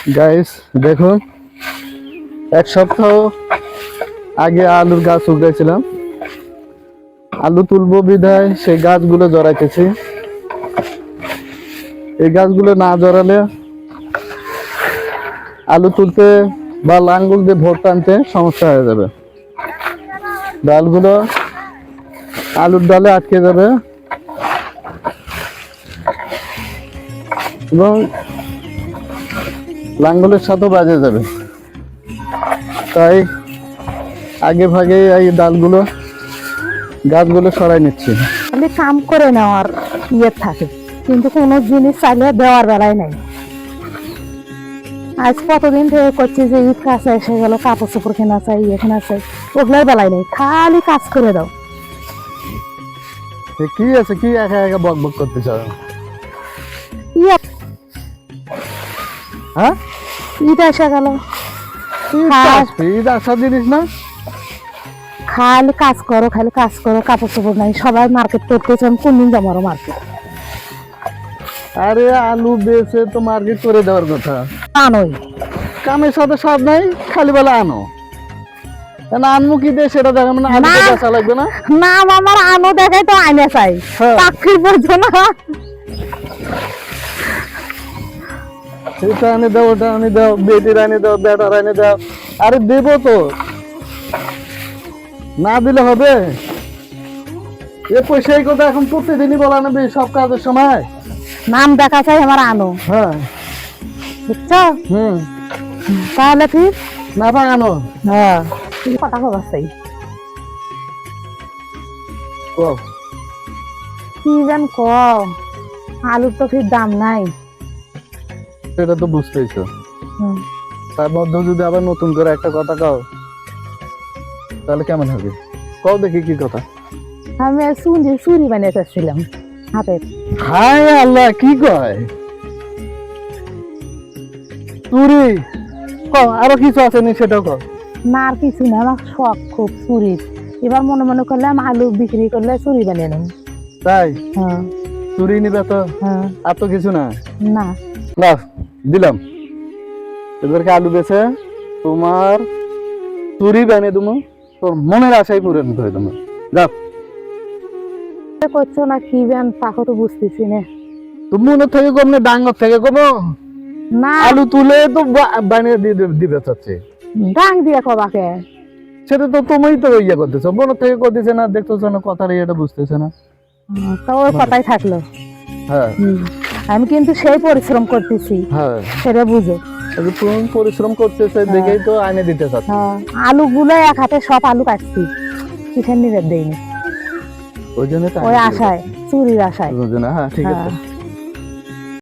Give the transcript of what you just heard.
Guys দেখুন, এক সপ্তাহ আগে আলুর গাছ উগাইছিলাম। আলু তুলবো বিধায় সেই গাছগুলো জড়াইতেছি। এই গাছগুলো না জড়ালে আলু তুলতে বা লাঙ্গল দিয়ে ভোট টানতে সমস্যা হয়ে যাবে। ডালগুলো আলুর ডালে আটকে যাবে এবং লাঙ্গলের সাথেও বাজে যাবে। তাই আগে ভাগে এই ডালগুলো গাছগুলো সরাই নিচ্ছি। খালি কাম করে নেওয়ার থাকে, কিন্তু কোনো জিনিস চাইলে দেওয়ার বেলায় নাই। আজ কতদিন থেকে করছি যে ঈদ কাছে এসে গেল, কাপড় চোপড় কেনা চাই, কেনা চাই, ওগুলোর বেলায় নেই, খালি কাজ করে দাও। কি আছে, কি একা একা বক বক করতে চাও? হ্যাঁ, ঈদ এসে গেল, ঈদ আসা জিনিস না। খালি কাজ করো, খালি কাজ করো, কাপড় চোপড় নাই, সবাই মার্কেট করতেছে। আমি কোনদিন যাবো আরো মার্কেট? আরে আলু বেচে তো মার্কেট করে দেওয়ার কথা। আনোই, কামের সাথে সব নাই, খালি বেলা আনো। আনমু কি দিয়ে সেটা দেখা, মানে আলু বেচা লাগবে না। না আমার আনো দেখাই তো আইনে চাই, চাকরি করছো না। এটা আনে দাও, ওটা আনে দাও, বেটির আনে দাও, বেটার আনে দাও। আরে দেবো তো, না দিলে হবে? এ পয়সাই কথা এখন প্রতিদিনই বলা নেবে সব কাজের সময়। নাম দেখা চাই আমার আনো। হ্যাঁ, বুঝছো? তাহলে ঠিক না পাই আনো। হ্যাঁ, কথা খবর চাই। কি যেন ক, আলুর তো ঠিক দাম নাই। সেটা তো বুঝতেইছো। তার মধ্যে যদি আবার নতুন করে একটা কথা কও তাহলে কেমন হবে? কও দেখি কি কথা। আমি চুরি বানিয়ে চাচ্ছিলাম হাতে। হায় আল্লাহ, কি কয়? চুরি? আরো কিছু আছে নি সেটাও কও। না আর কিছু না, আমার শখ খুব চুরির। এবার মনে মনে করলাম আলু বিক্রি করলে চুরি বানিয়ে নেব। তাই? হ্যাঁ। চুরি নিবে তো? হ্যাঁ। আর তো কিছু না। না না, দিলাম। এবারকে আলু বেছে তোমার চুরি বানিয়ে দেবো, তোর মনের আশাই পূরণ করে দেবো। যাও। করছো না কি বেন তাকে তো বুঝতেছি না। তুমি মনে থেকে কম না, ডাঙ্গর থেকে কম না, আলু তুলে তো বানিয়ে দিবে চাচ্ছে। ডাং দিয়ে কবাকে? সেটা তো তুমি তো ইয়ে করতেছো, মনে থেকে করতেছে না, দেখতেছো না, কথার ইয়েটা বুঝতেছে না। তো ওই কথাই থাকলো। হ্যাঁ, আমি কিন্তু সেই পরিশ্রম করতেছি। হ্যাঁ, সেটা বুঝো। তুমি পরিশ্রম করতেছে দেখেই তো আইনে দিতে চাচ্ছে। আলু গুলো এক হাতে সব আলু কাটছি, কিসের নিবে দেয়নি, ওই জন্য ওই আশায়, চুরির আশায়। হ্যাঁ, ঠিক আছে।